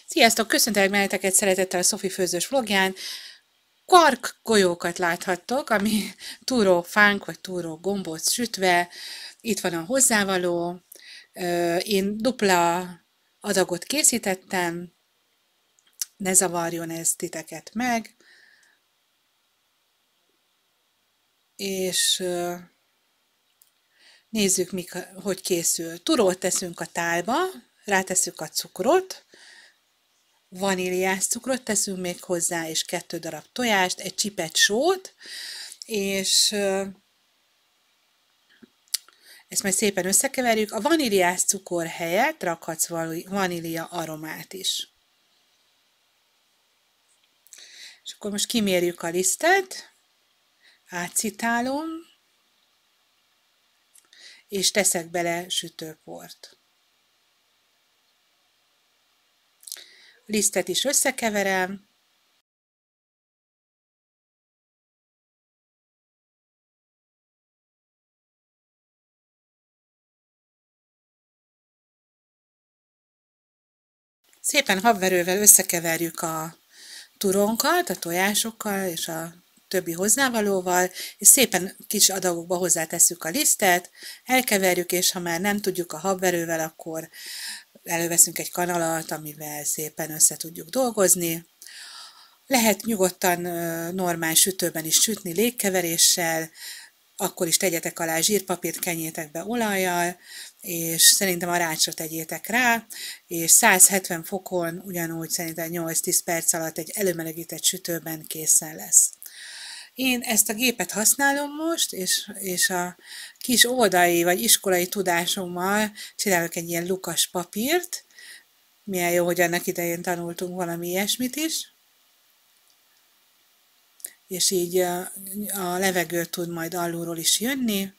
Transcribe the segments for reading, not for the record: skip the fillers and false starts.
Sziasztok! Köszöntelek benneteket szeretettel a Szofi főzős vlogján. Quark golyókat láthattok, ami túró fánk vagy túró gombóc sütve. Itt van a hozzávaló. Én dupla adagot készítettem, ne zavarjon ez titeket meg. És nézzük, hogy készül. Turót teszünk a tálba, rátesszük a cukrot, vaníliás cukrot teszünk még hozzá, és 2 darab tojást, egy csipet sót, és ezt majd szépen összekeverjük. A vaníliás cukor helyett rakhatsz vanília aromát is. És akkor most kimérjük a lisztet, átcitálom, és teszek bele sütőport. A lisztet is összekeverem, szépen habverővel összekeverjük a turonkat, a tojásokkal és a többi hozzávalóval, és szépen kis adagokba hozzátesszük a lisztet, elkeverjük, és ha már nem tudjuk a habverővel, akkor előveszünk egy kanalat, amivel szépen össze tudjuk dolgozni. Lehet nyugodtan normál sütőben is sütni légkeveréssel, akkor is tegyetek alá zsírpapírt, kenjétek be olajjal, és szerintem a rácsra tegyétek rá, és 170 fokon ugyanúgy szerintem 8-10 perc alatt egy előmelegített sütőben készen lesz. Én ezt a gépet használom most, és a kis óvodai vagy iskolai tudásommal csinálok egy ilyen lukas papírt. Milyen jó, hogy annak idején tanultunk valami ilyesmit is. És így a levegő tud majd alulról is jönni.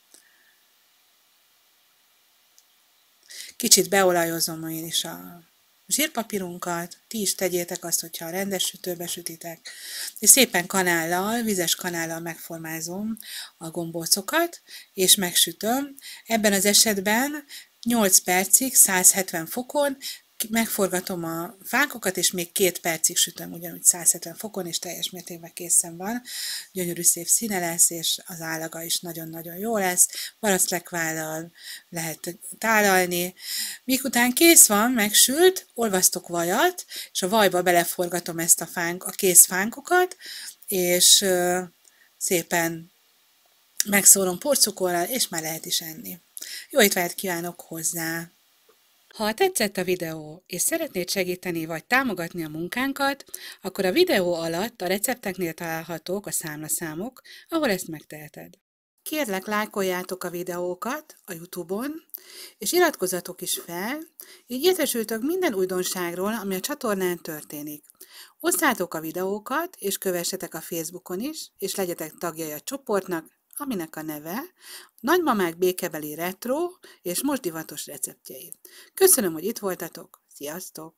Kicsit beolajozom én is a zsírpapírunkat, ti is tegyétek azt, hogyha a rendes sütőbe sütitek, és szépen kanállal, vizes kanállal megformázom a gombócokat, és megsütöm. Ebben az esetben 8 percig, 170 fokon, megforgatom a fánkokat, és még 2 percig sütöm ugyanúgy 170 fokon, és teljes mértékben készen van. Gyönyörű szép színe lesz, és az állaga is nagyon-nagyon jó lesz. Varasztlekvállal lehet tálalni. Miután kész van, megsült, olvasztok vajat, és a vajba beleforgatom ezt a kész fánkokat, és szépen megszórom porcukorral, és már lehet is enni. Jó étvágyat kívánok hozzá! Ha tetszett a videó, és szeretnéd segíteni vagy támogatni a munkánkat, akkor a videó alatt a recepteknél találhatók a számlaszámok, ahol ezt megteheted. Kérlek, lájkoljátok a videókat a YouTube-on, és iratkozzatok is fel, így értesültök minden újdonságról, ami a csatornán történik. Osszátok a videókat, és kövessetek a Facebookon is, és legyetek tagjai a csoportnak, aminek a neve Nagymamák békebeli retro és most divatos receptjei. Köszönöm, hogy itt voltatok, sziasztok!